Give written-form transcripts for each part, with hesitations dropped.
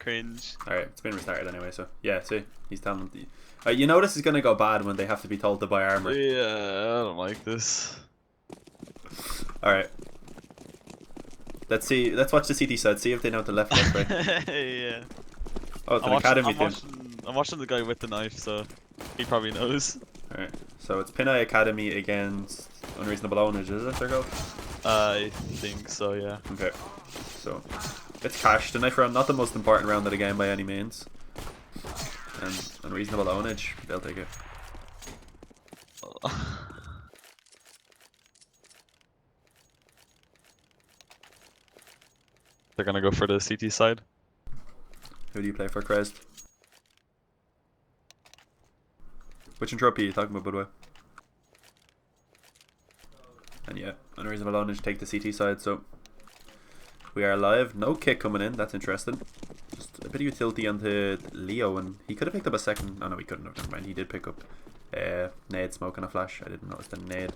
Cringe. Alright, it's been restarted anyway, so yeah, see, he's telling them. You know this is going to go bad when they have to be told to buy armor. Yeah, I don't like this. Alright. Let's see, let's watch the CT side, see if they know the left left right. Yeah. Oh, it's an academy team. I'm watching the guy with the knife, so he probably knows. Alright, so it's Pinoy Academy against Unreasonable Ownage, is it their goal? I think so, yeah. Okay, so it's cash. The knife round, not the most important round of the game by any means. And Unreasonable Ownage, they'll take it. They're gonna go for the CT side. Who do you play for, Crest? Which entropy are you talking about, by the way? And yeah, Unreasonable Ownage take the CT side, so we are live. No kick coming in, that's interesting. Just a bit of utility onto Leo, and he could have picked up a second. Oh no, he couldn't have, never mind. He did pick up nade, smoke, and a flash. I didn't notice the nade.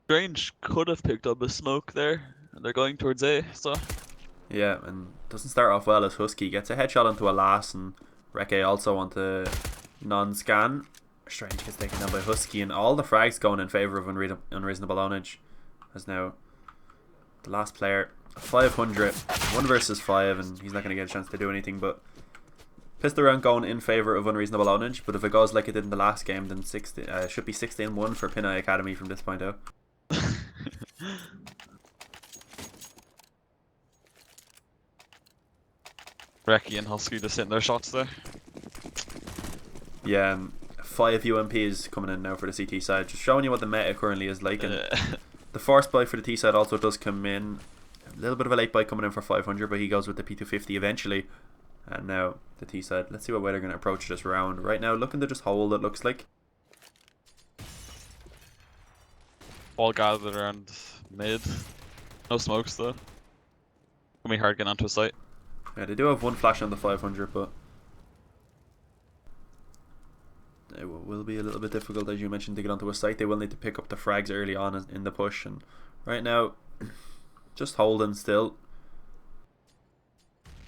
Strange could have picked up a smoke there, and they're going towards A, so. Yeah, and doesn't start off well as Husky gets a headshot onto a lass, and Reke also onto non-scan. Strange gets taken down by Husky, and all the frags going in favour of Unreasonable Ownage. As now the last player, 500, 1 versus 5, and he's not going to get a chance to do anything but pistol round going in favour of Unreasonable Ownage. But if it goes like it did in the last game, then should be 16-1 for Pinoy Academy from this point out. Reki and Husky just hitting their shots there. Yeah, 5 UMPs coming in now for the CT side, just showing you what the meta currently is like. And the force buy for the T side also does come in. A little bit of a late buy coming in for 500, but he goes with the P250 eventually. And now the T side. Let's see what way they're going to approach this round. Right now, looking to just hold, it looks like. All gathered around mid. No smokes though. Gonna be hard getting onto a site. Yeah, they do have 1 flash on the 500, but it will be a little bit difficult, as you mentioned, to get onto a site. They will need to pick up the frags early on in the push, and right now, just holding still.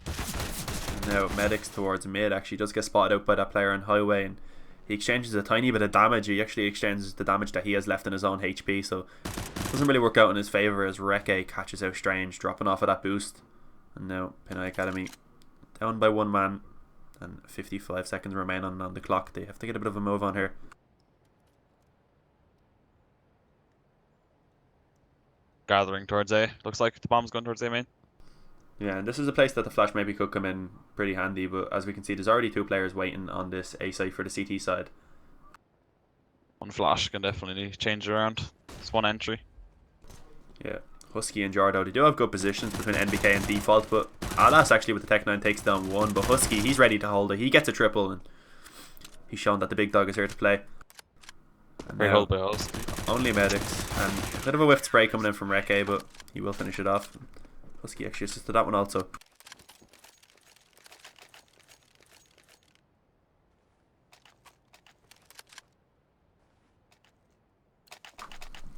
And now medics towards mid actually does get spotted out by that player on highway, and he exchanges a tiny bit of damage. He actually exchanges the damage that he has left in his own HP, so it doesn't really work out in his favour as Reke catches out Strange, dropping off of that boost. And now Pinoy Academy down by 1 man, and 55 seconds remain on the clock. They have to get a bit of a move on here. Gathering towards A. Looks like the bomb's going towards A main. Yeah, and this is a place that the flash maybe could come in pretty handy, but as we can see, there's already 2 players waiting on this A site for the CT side. 1 flash can definitely change it around. It's 1 entry. Yeah, Husky and Jardo, they do have good positions between NBK and Default, but Alas actually with the Tech 9 takes down 1, but Husky, he's ready to hold it. He gets a triple, and he's shown that the big dog is here to play. And Great hold by Husky. Only medics, and a bit of a whiffed spray coming in from Reke, but he will finish it off. Husky actually assisted that one also.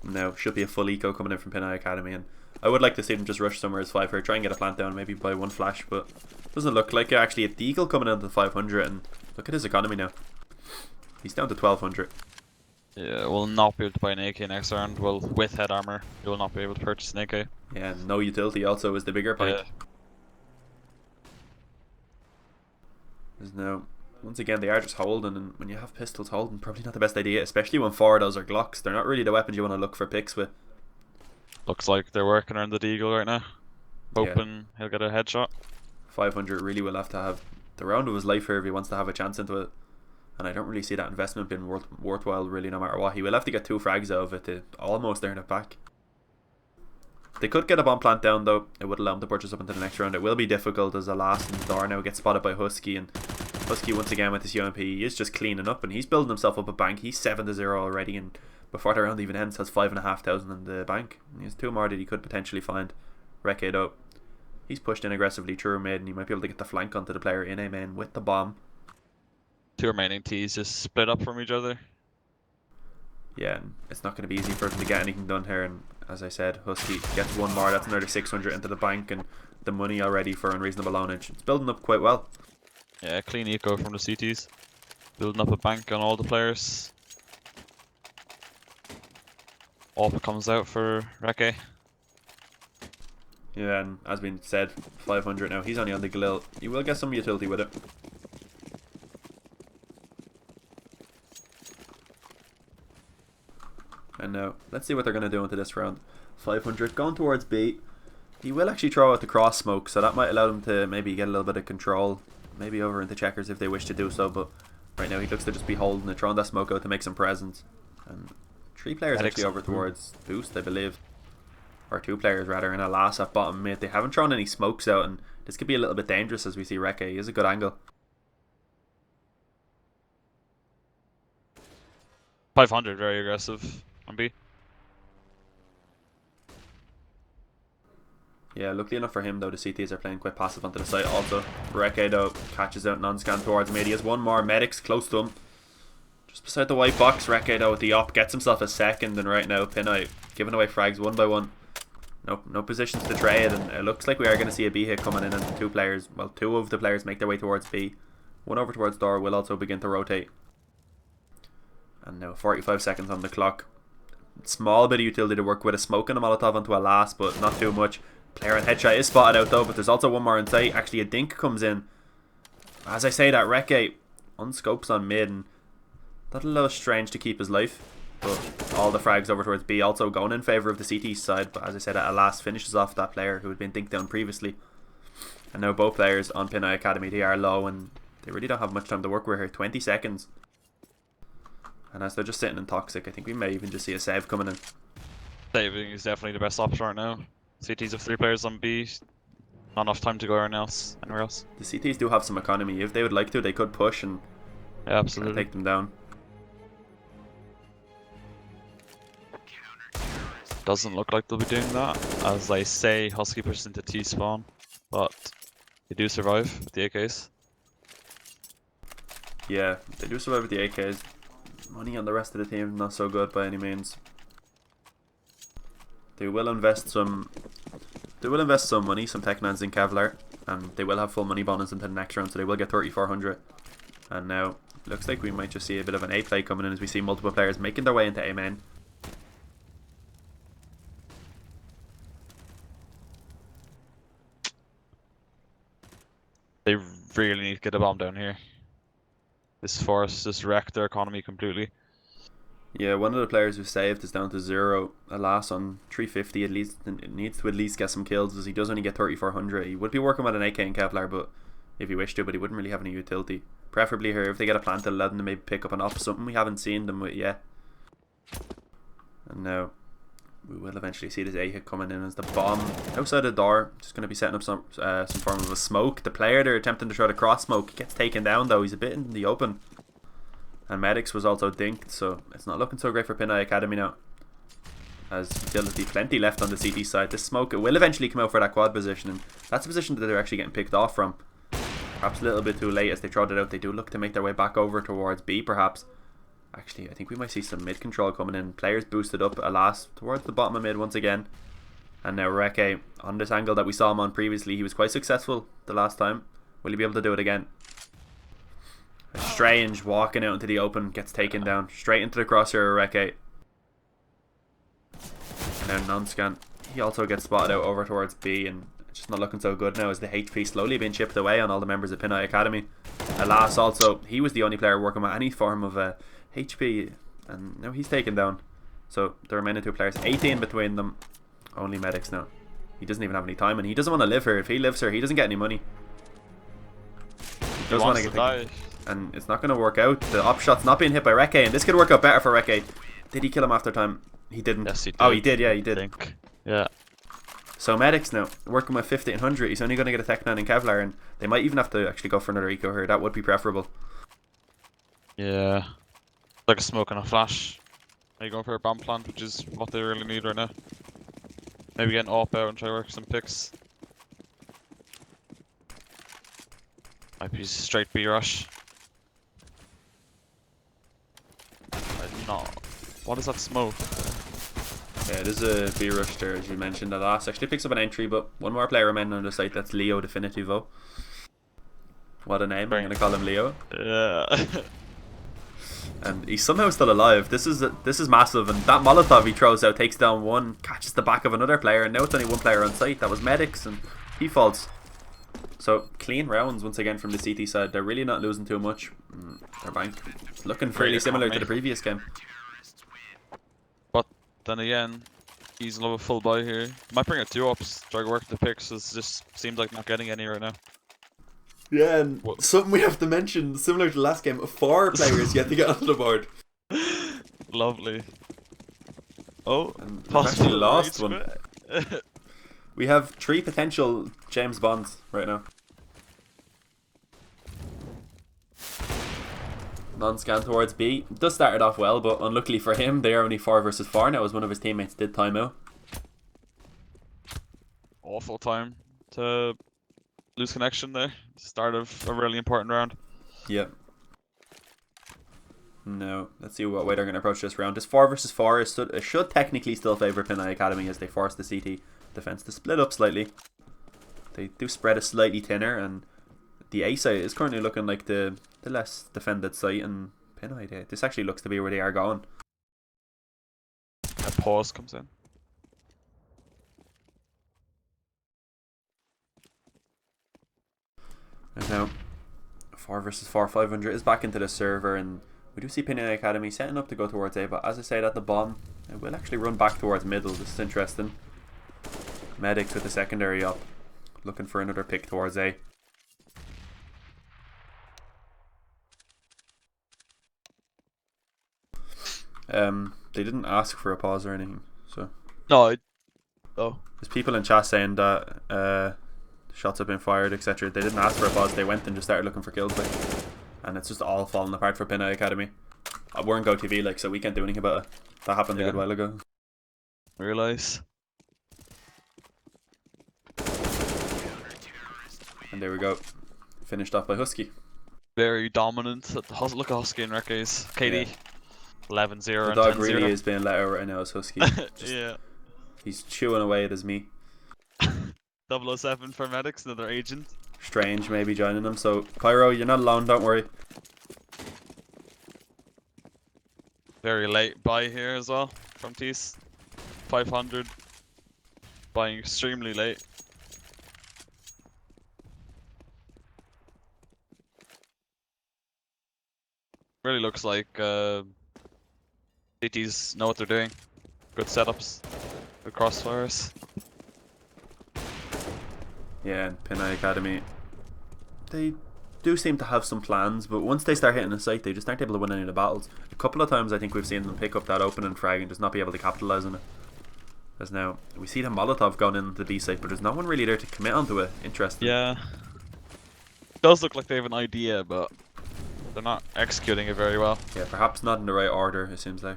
Now should be a full eco coming in from Pinoy Academy, and I would like to see them just rush somewhere as 5 here, try and get a plant down, maybe by 1 flash, but doesn't look like it. Actually a Deagle coming into the 500, and look at his economy now. He's down to 1200. Yeah, we'll not be able to buy an AK next round. Well, with head armor, you will not be able to purchase an AK. Yeah, and no utility also is the bigger point. There's now, once again, they are just holding, and when you have pistols, holding probably not the best idea, especially when 4 of those are Glocks. They're not really the weapons you want to look for picks with. Looks like they're working around the Deagle right now, hoping he'll get a headshot. 500 really will have to have the round of his life here if he wants to have a chance into it, and I don't really see that investment being worthwhile really, no matter what. He will have to get 2 frags out of it to almost earn it back. They could get a bomb plant down though. It would allow him to purchase up into the next round. It will be difficult as the last and door now gets spotted by Husky, and Husky once again with his UMP, he is just cleaning up, and he's building himself up a bank. He's 7-0 already, and before the round even ends has 5,500 in the bank. And he has 2 more that he could potentially find. Reke though, he's pushed in aggressively through mid, and he might be able to get the flank onto the player in A main with the bomb. 2 remaining T's just split up from each other. Yeah, and it's not going to be easy for them to get anything done here, and as I said, Husky gets one more. That's another 600 into the bank, and the money already for Unreasonable Ownage. It's building up quite well. Yeah, clean eco from the CTs. Building up a bank on all the players. AWP comes out for Reke. Yeah, and as been said, 500 now. He's only on the Galil. He will get some utility with it. And now, let's see what they're going to do into this round. 500 going towards B. He will actually throw out the cross smoke, so that might allow them to maybe get a little bit of control. Maybe over into checkers if they wish to do so, but right now he looks to just be holding it, throwing that smoke out to make some presence. And 3 players actually over towards boost, I believe. Or 2 players rather, and a last at bottom mid. They haven't thrown any smokes out, and this could be a little bit dangerous as we see Reke. He has a good angle. 500, very aggressive on B. Yeah, luckily enough for him though, the CTs are playing quite passive onto the site also. Reke though catches out non-scan towards mid. He has one more. Medics close to him. Just beside the white box. Reke though with the op gets himself a second, and right now Pinoy giving away frags one by one. No positions to trade, and it looks like we are going to see a B hit coming in, and 2 players, well 2 of the players make their way towards B. One over towards door will also begin to rotate. And now 45 seconds on the clock. Small bit of utility to work with, a smoke and a Molotov onto a last, but not too much. Player on headshot is spotted out though, but there's also one more in sight. Actually a dink comes in. As I say that, Reke unscopes on mid, and that's a little strange to keep his life. But all the frags over towards B also going in favour of the CT side, but as I said, at last finishes off that player who had been dinked down previously. And now both players on Pinoy Academy, they are low, and they really don't have much time to work with here. 20 seconds. And as they're just sitting in toxic, I think we may even just see a save coming in. Saving is definitely the best option right now. CTs have 3 players on B. Not enough time to go anywhere else. The CTs do have some economy. If they would like to, they could push and yeah, absolutely take them down. Doesn't look like they'll be doing that. As I say, Husky pushes into T spawn, but they do survive with the AKs. Yeah, they do survive with the AKs. Money on the rest of the team not so good by any means. They will invest some money, some Tech-9s in Kevlar, and they will have full money bonus into the next round, so they will get 3,400. And now looks like we might just see a bit of an A play coming in as we see multiple players making their way into A main. They really need to get a bomb down here. This force just wrecked their economy completely. Yeah, one of the players who saved is down to 0. Alas, on 350 at least, it needs to at least get some kills, as he does only get 3,400. He would be working with an AK and Kevlar, but if he wished to, but he wouldn't really have any utility. Preferably here, if they get a plant, it'll allow them to maybe pick up an op, something we haven't seen them with yet. And now we will eventually see this A hit coming in as the bomb outside the door. Just going to be setting up some form of a smoke. The player they're attempting to try to cross smoke gets taken down though. He's a bit in the open. And Medics was also dinked, so it's not looking so great for Pinoy Academy now. As utility plenty left on the CT side. This smoke, it will eventually come out for that quad position, and that's a position that they're actually getting picked off from. Perhaps a little bit too late as they throwed it out. They do look to make their way back over towards B perhaps. Actually, I think we might see some mid control coming in. Players boosted up, alas, towards the bottom of mid once again. And now Reke, on this angle that we saw him on previously, he was quite successful the last time. Will he be able to do it again? Strange walking out into the open, gets taken down. Straight into the crosshair of Reke. And now non-scan. He also gets spotted out over towards B, and it's just not looking so good now as the HP slowly being chipped away on all the members of Pinoy Academy. Alas, also, he was the only player working with any form of HP, and now he's taken down. So the remaining 2 players, 18 between them. Only Medics now. He doesn't even have any time, and he doesn't want to live here. If he lives here, he doesn't get any money. He does want to get and it's not going to work out. The op shot's not being hit by Reke, and this could work out better for Reke. Did he kill him after time? He didn't. Yes, he did. Oh, he did. Yeah, he did. Yeah. So Medics now working with 1500. He's only going to get a Tech-9 in Kevlar, and they might even have to actually go for another eco here. That would be preferable. Yeah. Like a smoke and a flash. Are you going for a bomb plant, which is what they really need right now? Maybe get an AWP out and try to work some picks. Might be straight B rush. Not. What is that smoke? Yeah, it is a B rush there, as you mentioned. The last actually picks up an entry, but one more player remained on the site. That's Leo Definitivo. What a name! I'm gonna call him Leo. Yeah. And he's somehow still alive. This is massive. And that Molotov he throws out takes down one, catches the back of another player, and now it's only one player on site. That was Medics, and he falls. So clean rounds once again from the CT side. They're really not losing too much. Their bank looking fairly similar to the previous game. But then again, he's a full buy here. Might bring a 2-ups. Try to work the picks. It just seems like not getting any right now. Yeah, and something we have to mention, similar to the last game, 4 players yet to get on the board. Lovely. Oh, and possibly lost one. We have 3 potential James Bonds right now. Non-scan towards B. Does started off well, but unluckily for him, they are only 4 versus 4 now as one of his teammates did timeout. Awful time to lose connection there. Start of a really important round. Yep. No, let's see what way they're going to approach this round. This 4 versus 4 it should technically still favour Pinoy Academy as they force the CT defense to split up slightly. They do spread a slightly thinner, and the A site is currently looking like the less defended site, and Pinoy, this actually looks to be where they are going. A pause comes in. And now 4 versus 4, 500 is back into the server, and we do see Pinoy Academy setting up to go towards A, but as I said at the bomb, it will actually run back towards middle. This is interesting. Medics with the secondary up, looking for another pick towards A. They didn't ask for a pause or anything, so. No, oh. There's people in chat saying that shots have been fired, etc. They didn't ask for a pause, they went and just started looking for kills, like, and it's just all falling apart for Pinoy Academy. We're in GoTV, like, so we can't do anything about it. That happened a good while ago. Realize. And there we go. Finished off by Husky. Very dominant. Look at Husky and Recke's. KD. 11-0 the and dog 10-0. really is being let out right now as Husky. Yeah. He's chewing away at his meat. 007 for Medics, another agent. Strange maybe joining them. So Pyro, you're not alone, don't worry. Very late buy here as well from Tease. 500. Buying extremely late. Really looks like CTs know what they're doing. Good setups. Good crossfires. Yeah, and Pinoy Academy, they do seem to have some plans, but once they start hitting the site, they just aren't able to win any of the battles. A couple of times I think we've seen them pick up that opening frag and just not be able to capitalise on it. As now, we see the Molotov going into the B site, but there's no one really there to commit onto it. Interesting. Yeah. It does look like they have an idea, but they're not executing it very well. Yeah, perhaps not in the right order, it seems like.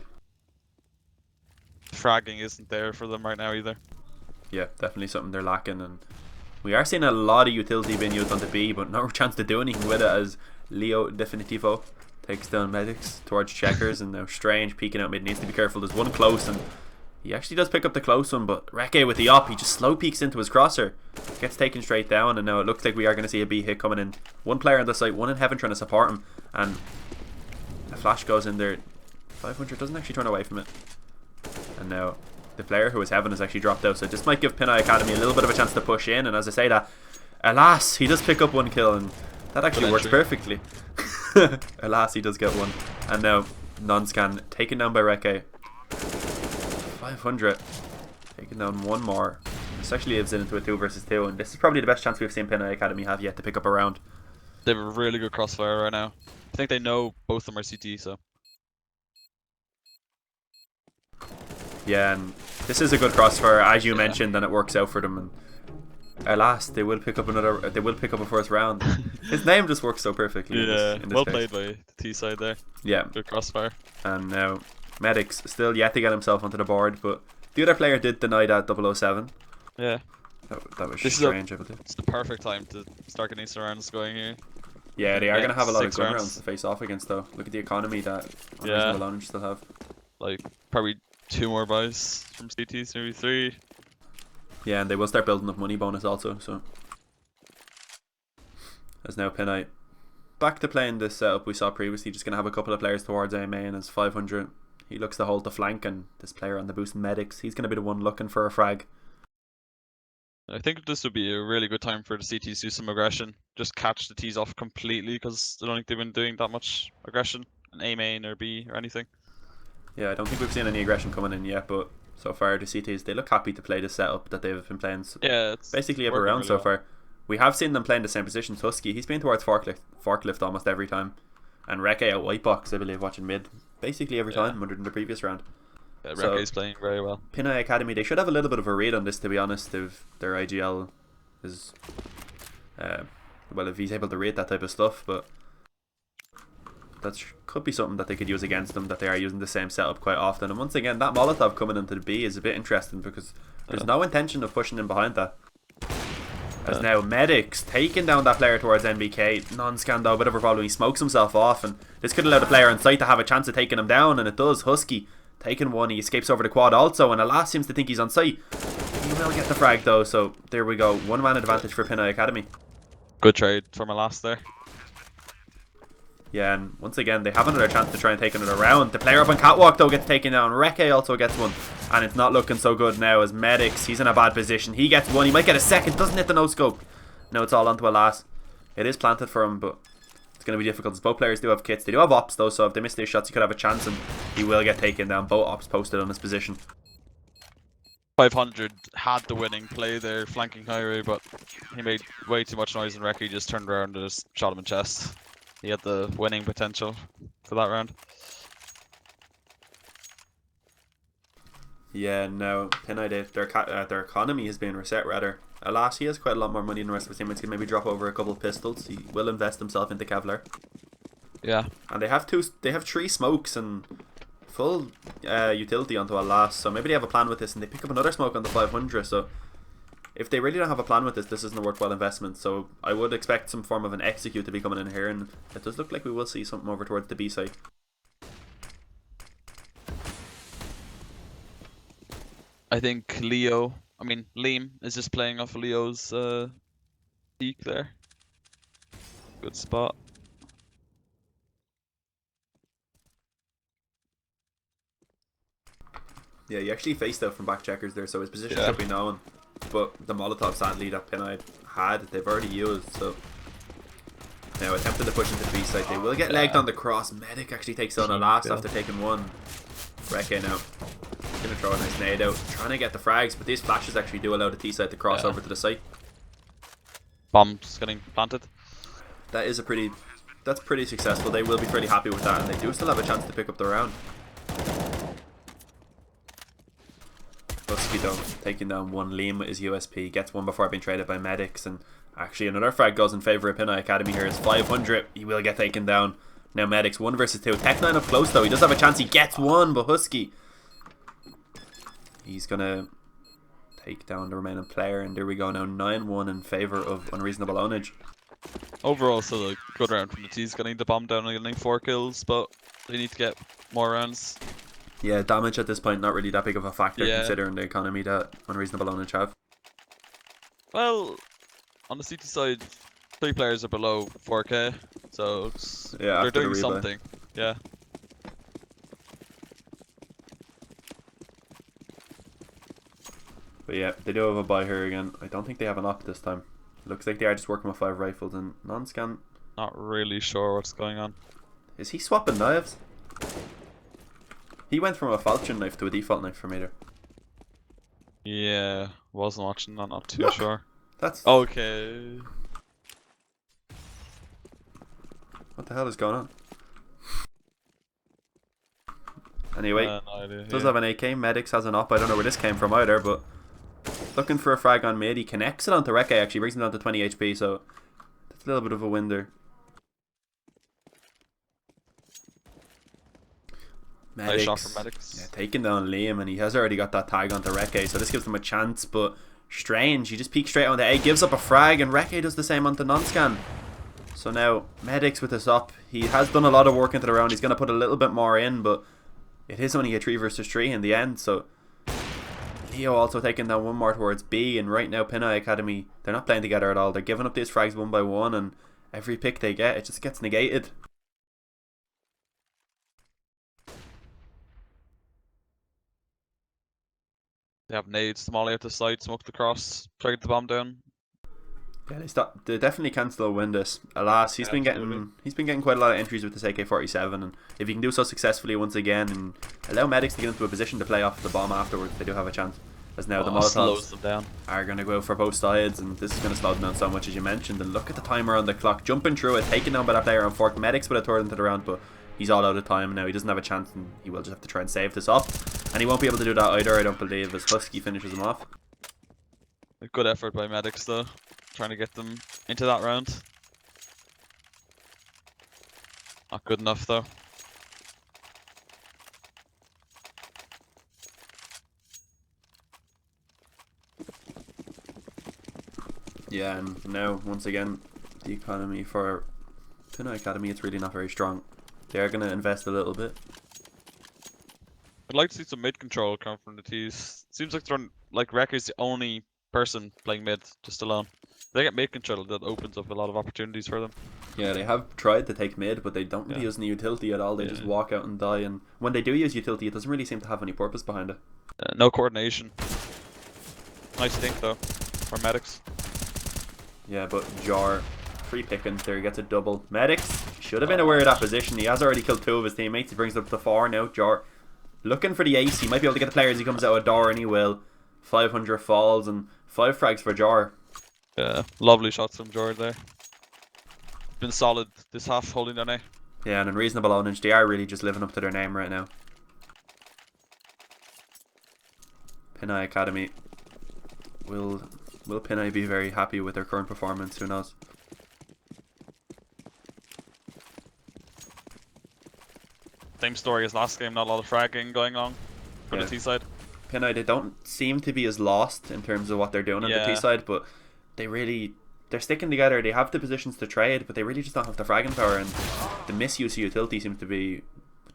Fragging isn't there for them right now either. Yeah, definitely something they're lacking, and we are seeing a lot of utility being used on the B, but no chance to do anything with it as Leo Definitivo takes down Medics towards Checkers, and now Strange peeking out mid needs to be careful. There's one close, and he actually does pick up the close one, but Recke with the op, he just slow peeks into his crosser, gets taken straight down, and now it looks like we are going to see a B hit coming in. One player on the site, one in heaven trying to support him, and a flash goes in there. 500 doesn't actually turn away from it, and now the player who was heaven has actually dropped out, so this might give Pinoy Academy a little bit of a chance to push in. And as I say that, alas, he does pick up one kill, and that actually works perfectly. Alas, he does get one. And now non-scan taken down by Recke. 500 taking down one more. This actually lives into a 2 versus 2, and this is probably the best chance we've seen Pinoy Academy have yet to pick up a round. They have a really good crossfire right now. I think they know both of them are CT, so. Yeah, and this is a good crossfire, as you mentioned, and it works out for them. And alas, they will pick up another. They will pick up a first round. His name just works so perfectly. Yeah, in this well case. played by the T side there. Yeah, good crossfire. And now Medics still yet to get himself onto the board, but the other player did deny that 007. Yeah, that was strange. I believe it's the perfect time to start getting these rounds going here. Yeah, they are going to have a lot of gun rounds rounds to face off against, though. Look at the economy that Unreasonable Ownage still have. Like, probably 2 more buys from CTs, maybe 3. Yeah, and they will start building up money bonus also. So as now Pinoy back to playing this setup we saw previously, just gonna have a couple of players towards A main as 500. He looks to hold the flank, and this player on the boost medics, he's gonna be the one looking for a frag. I think this would be a really good time for the CTs to do some aggression. Just catch the Ts off completely, because I don't think they've been doing that much aggression in A main or B or anything. Yeah, I don't think we've seen any aggression coming in yet, but so far the CTs, they look happy to play the setup that they've been playing. Yeah, it's basically every round so far. We have seen them playing the same positions. Husky, he's been towards forklift almost every time, and Reke out white box, I believe, watching mid basically every time other than the previous round. Yeah, Reke's playing very well. Pinoy Academy, they should have a little bit of a read on this, to be honest. If their IGL is well, if he's able to rate that type of stuff, but that could be something that they could use against them, that they are using the same setup quite often. And once again, that Molotov coming into the B is a bit interesting, because there's no intention of pushing in behind that. As now Medics taking down that player towards NBK. Non-scan though, a bit of a problem. He smokes himself off, and this could allow the player on site to have a chance of taking him down, and it does. Husky taking one, he escapes over the quad also, and Alas seems to think he's on site. He will get the frag though, so there we go. 1-man advantage for Pinoy Academy. Good trade from Alas there. Yeah, and once again, they have another chance to try and take another round. The player up on Catwalk though gets taken down. Reke also gets one, and it's not looking so good now as Medics, he's in a bad position. He gets one, he might get a second, doesn't hit the no-scope. No, it's all onto Alas. It is planted for him, but it's going to be difficult as both players do have kits. They do have ops though, so if they miss their shots, he could have a chance, and he will get taken down. Both ops posted on his position. 500 had the winning play there, flanking highway, but he made way too much noise, and Reke just turned around and just shot him in chest. He had the winning potential for that round. Yeah, no, Pinoy, their economy has been reset rather. Alas, he has quite a lot more money than the rest of his teammates. He can maybe drop over a couple of pistols. He will invest himself into Kevlar. Yeah. And they have 3 smokes and full utility onto Alas, so maybe they have a plan with this, and they pick up another smoke on the 500. So if they really don't have a plan with this, this isn't a worthwhile investment. So I would expect some form of an execute to be coming in here, and it does look like we will see something over towards the B side. I think Liam is just playing off Leo's peak there. Good spot. Yeah, he actually faced out from back checkers there, so his position should be known. But the Molotov sadly that Pinoy had, they've already used, so now attempting to push into the B side. They will get legged on the cross. Medic actually takes on a last after taking one. Reke now gonna throw a nice nade out, trying to get the frags, but these flashes actually do allow the T side to cross over to the site. Bombs getting planted. That's pretty successful. They will be pretty happy with that, and they do still have a chance to pick up the round. Husky though, taking down one Liam with his USP, gets one before being traded by Medics, and actually another frag goes in favour of Pinoy Academy here. Is 500, he will get taken down. Now Medics 1 versus 2. Tech9 up close though, he does have a chance, he gets one, but Husky, he's gonna take down the remaining player, and there we go now, 9-1 in favour of Unreasonable Ownage. Overall, still a good round from the T's, getting the bomb down and getting 4 kills, but they need to get more rounds. Yeah, damage at this point not really that big of a factor considering the economy that Unreasonable Ownage have. Well, on the CT side, 3 players are below 4k, so they're doing something. Yeah. But yeah, they do have a buy here again. I don't think they have an op this time. Looks like they are just working with 5 rifles and non-scan. Not really sure what's going on. Is he swapping knives? He went from a falchion knife to a default knife for me there. Yeah, wasn't watching that, not too Look, sure. That's okay. What the hell is going on? Anyway, no idea, does have an AK. Medics has an op. I don't know where this came from either, but looking for a frag on mid. He connects it onto Reke, actually brings him down to 20 HP, so that's a little bit of a win there. Medics, nice shot from Medics. Yeah, taking down Liam, and he has already got that tag onto Reke, so this gives them a chance, but strange, he just peeks straight onto A, gives up a frag, and Reke does the same onto non-scan. So now, Medics with this up, he has done a lot of work into the round, he's going to put a little bit more in, but it is only a 3 versus 3 in the end, so Leo also taking down one more towards B, and right now Pinoy Academy, they're not playing together at all. They're giving up these frags one by one, and every pick they get, it just gets negated. They have nades, Molly at the side, smoked across, try to get the bomb down. Yeah, they definitely can still win this. Alas, he's been getting quite a lot of entries with this AK-47, and if he can do so successfully once again and allow medics to get into a position to play off the bomb afterwards, they do have a chance. As now the Molotovs are going to go for both sides, and this is going to slow them down so much, as you mentioned. And look at the timer on the clock, jumping through it, taken down by that player on fork. Medics would have turned into the round, but he's all out of time now. He doesn't have a chance, and he will just have to try and save this up. And he won't be able to do that either, I don't believe, as Husky finishes him off. A good effort by medics though, trying to get them into that round. Not good enough though. Yeah, and now, once again, the economy for Pinoy Academy, it's really not very strong. They are going to invest a little bit. I'd like to see some mid control come from the T's. Seems like they're like Wrecker's the only person playing mid, just alone. If they get mid control, that opens up a lot of opportunities for them. Yeah, they have tried to take mid, but they don't really use the utility at all. They just walk out and die, and when they do use utility, it doesn't really seem to have any purpose behind it. No coordination. Nice think though, for medics. Yeah, but Jar, free picking there, gets a double. Medics should have been aware of that position. He has already killed 2 of his teammates. He brings it up to 4 now. Jar looking for the ace. He might be able to get the player as he comes out a door, and he will. 500 falls and 5 frags for Jar. Yeah, lovely shots from Jar there. Been solid this half, holding down A. Yeah, and Unreasonable Ownage, they are really just living up to their name right now. Pinoy Academy. Will Pinoy be very happy with their current performance? Who knows? Same story as last game, not a lot of fragging going on for the T side. Pinoy, they don't seem to be as lost in terms of what they're doing on the T side, but they're sticking together. They have the positions to trade, but they really just don't have the fragging power, and the misuse of utility seems to be,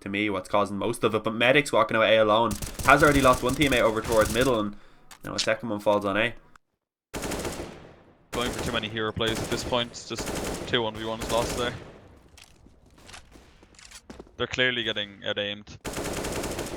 to me, what's causing most of it. But Medics walking out A alone has already lost one teammate over towards middle, and now a second one falls on A. Going for too many hero plays at this point. It's just 2 1v1s lost there. They're clearly getting out-aimed.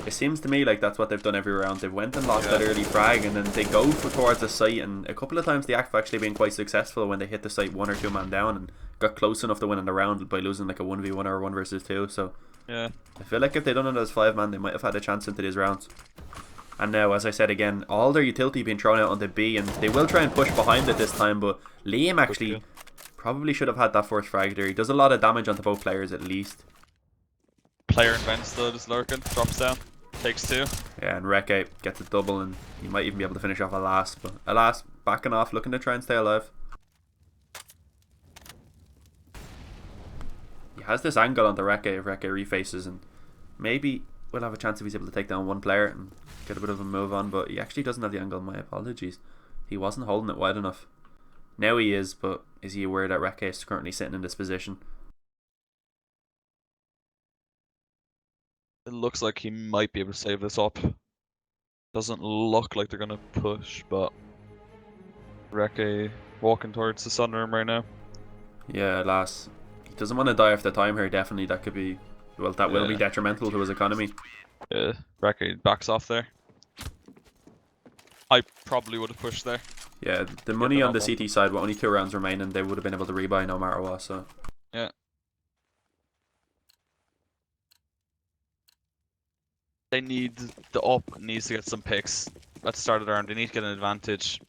It seems to me like that's what they've done every round. They've went and lost that early frag, and then they go towards the site, and a couple of times they have actually been quite successful when they hit the site 1 or 2 man down and got close enough to win in the round by losing like a 1v1 or a 1 versus 2. So yeah, I feel like if they'd done it as 5 man, they might have had a chance into these rounds. And now, as I said again, all their utility being thrown out onto B, and they will try and push behind it this time, but Liam actually probably should have had that first frag there. He does a lot of damage onto both players at least. Player invents though, just lurking, drops down, takes 2. Yeah, and Reke gets a double, and he might even be able to finish off Alas, but Alas backing off, looking to try and stay alive. He has this angle on the Reke if Reke refaces, and maybe we'll have a chance if he's able to take down one player and get a bit of a move on, but he actually doesn't have the angle. My apologies. He wasn't holding it wide enough. Now he is, but is he aware that Reke is currently sitting in this position? It looks like he might be able to save this up. Doesn't look like they're going to push, but Reke walking towards the sun room right now. Yeah, Alas. He doesn't want to die off the time here, definitely. That could be, well, that will be detrimental to his economy. Yeah, Reke backs off there. I probably would have pushed there. Yeah, the money on the CT side, with only 2 rounds remaining, they would have been able to rebuy no matter what, so. Yeah. They need, the up needs to get some picks at the start of the round. They need to get an advantage.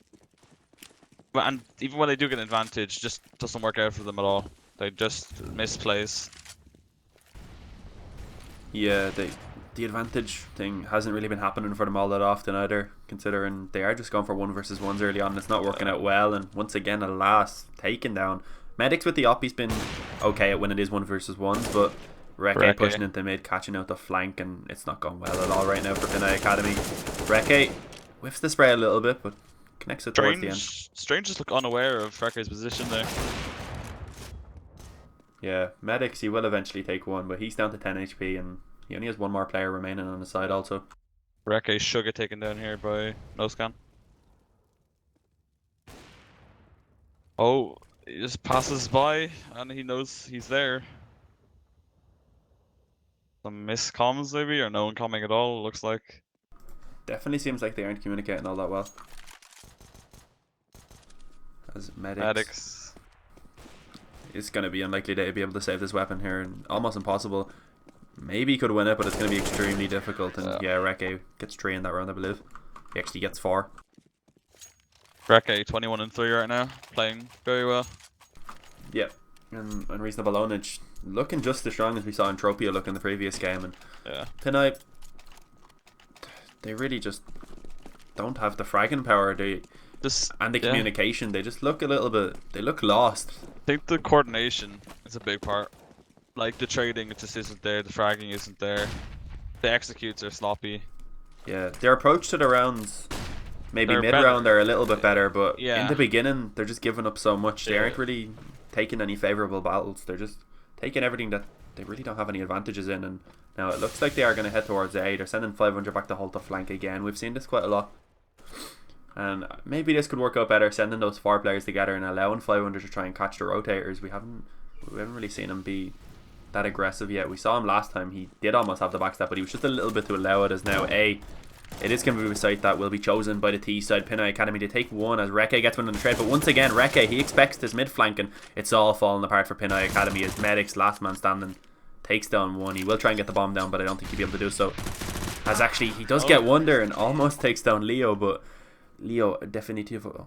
And even when they do get an advantage, just doesn't work out for them at all. They just miss plays. Yeah, the advantage thing hasn't really been happening for them all that often either, considering they are just going for 1 versus 1s early on and it's not working out well. And once again, Alas taken down. Medics with the op, he's been okay at when it is 1 versus 1s, but Reke pushing into mid, catching out the flank, and it's not going well at all right now for Pinoy Academy. Reke whiffs the spray a little bit, but connects it towards the end. Strange just look unaware of Reke's position there. Yeah, Medics, he will eventually take 1, but he's down to 10 HP, and He only has one more player remaining on his side also. Reke should get taken down here by no scan. Oh, he just passes by and he knows he's there. Some miscomms maybe, or no one coming at all, looks like. Definitely seems like they aren't communicating all that well. As medics. It's going to be unlikely to be able to save this weapon here, and almost impossible. Maybe he could win it, but it's going to be extremely difficult. And yeah, Reke gets 3 in that round, I believe. He actually gets 4. Reke 21 and 3 right now, playing very well. Yeah, and Unreasonable Ownage looking just as strong as we saw in Tropia look in the previous game. And yeah, Pinoy, they really just don't have the fragging power. And the communication. They just look a little bit. They look lost. I think the coordination is a big part. Like the trading, it just isn't there. The fragging isn't there. The executes are sloppy. Yeah, their approach to the rounds, maybe They're mid-round, better. they're a little bit better, but Yeah. in the beginning, they're just giving up so much. They Yeah. aren't really taking any favourable battles. They're just taking everything that they really don't have any advantages in. And now it looks like they are going to head towards A. They're sending 500 back to hold the flank again. We've seen this quite a lot. And maybe this could work out better, sending those 4 players together and allowing 500 to try and catch the rotators. We haven't really seen him be that aggressive yet. We saw him last time. He did almost have the backstab, but he was just a little bit to allow it. As now A, it is going to be a site that will be chosen by the T side Pinoy Academy to take 1 as Reke gets one in the trade. But once again, Reke, he expects this mid flank, and it's all falling apart for Pinoy Academy as Medics, last man standing, takes down 1. He will try and get the bomb down, but I don't think he'll be able to do so. As actually, he does get Wonder and almost takes down Leo, but Leo definitely able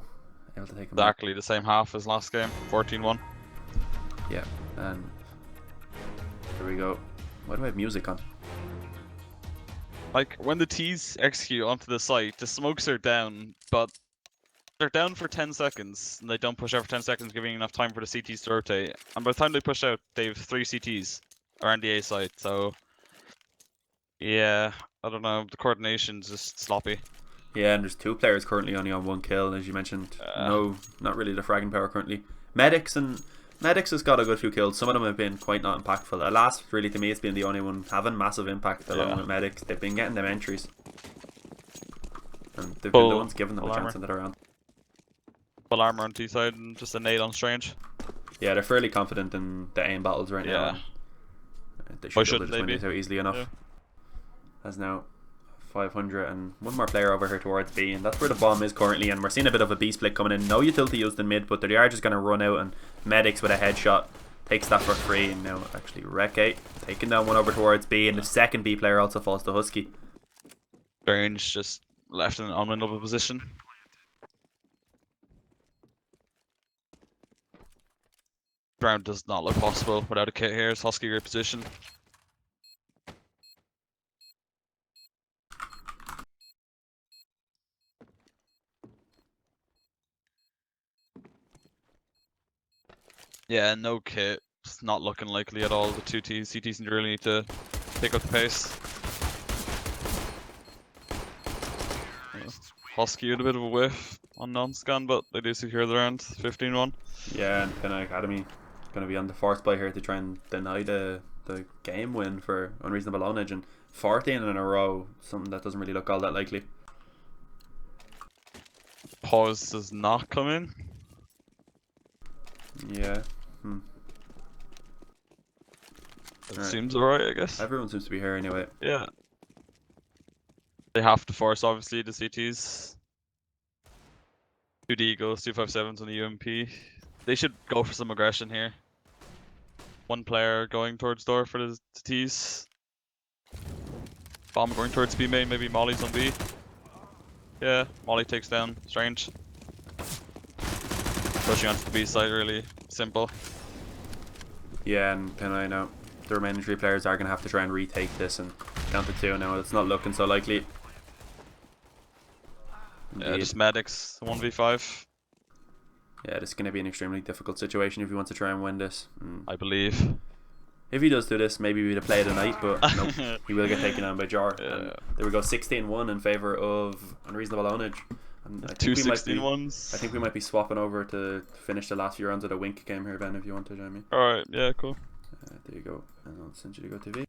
to take him Exactly the same half as last game, 14-1. Yeah, and here we go. Why do I have music on? Like, when the T's execute onto the site, the smokes are down, but they're down for 10 seconds, and they don't push out for 10 seconds, giving enough time for the CTs to rotate. And by the time they push out, they have 3 CTs around the A site, so yeah, I don't know, the coordination's just sloppy. Yeah, and there's 2 players currently only on 1 kill, as you mentioned. No, not really the fragging power currently. Medics has got a good few kills. Some of them have been quite not impactful. Alas, really to me, has been the only one having massive impact along with Medics. They've been getting them entries, and they've been the ones giving them a chance in that round. Full armor on T side and just a nade on Strange. Yeah, they're fairly confident in the aim battles right now. They should be able to win this out easily enough. Yeah. As now 500 and 1 more player over here towards B, and that's where the bomb is currently, and we're seeing a bit of a B split coming in. No utility used in mid, but they are just going to run out, and Medics with a headshot takes that for free. And now actually Reke taking down 1 over towards B, and the second B player also falls to Husky. Strange just left in an unwinnable position. Round does not look possible without a kit here. It's Husky great position. Yeah, no kit. It's not looking likely at all. The 2 CTs really need to pick up the pace. Husky with a bit of a whiff on non-scan, but they do secure the round, 15-1. Yeah, and Pinoy Academy going to be on the force play here to try and deny the game win for Unreasonable Ownage, and 14 in a row, something that doesn't really look all that likely. Pause does not come in. Yeah. It seems alright, I guess. Everyone seems to be here anyway. Yeah. They have to force, obviously, the CTs. 2D goes 257s on the UMP. They should go for some aggression here. 1 player going towards door for the T's. Bomb going towards B main, maybe Molly's on B. Yeah, Molly takes down Strange. Pushing onto the B side, really simple. Yeah, and Pinoy now, the remaining 3 players are going to have to try and retake this, and down to 2 now. It's not looking so likely. Yeah, just Medics, 1v5. Yeah, this is going to be an extremely difficult situation if he wants to try and win this. I believe. If he does do this, maybe we'd have played a night, but no, he will get taken down by Jar. Yeah. There we go, 16-1 in favour of Unreasonable Ownage. And I Two think we 16-1s. I think we might be swapping over to finish the last few rounds of the Wink game here, Ben, if you want to join me. Alright, yeah, cool. There you go, and I'll send you to go TV.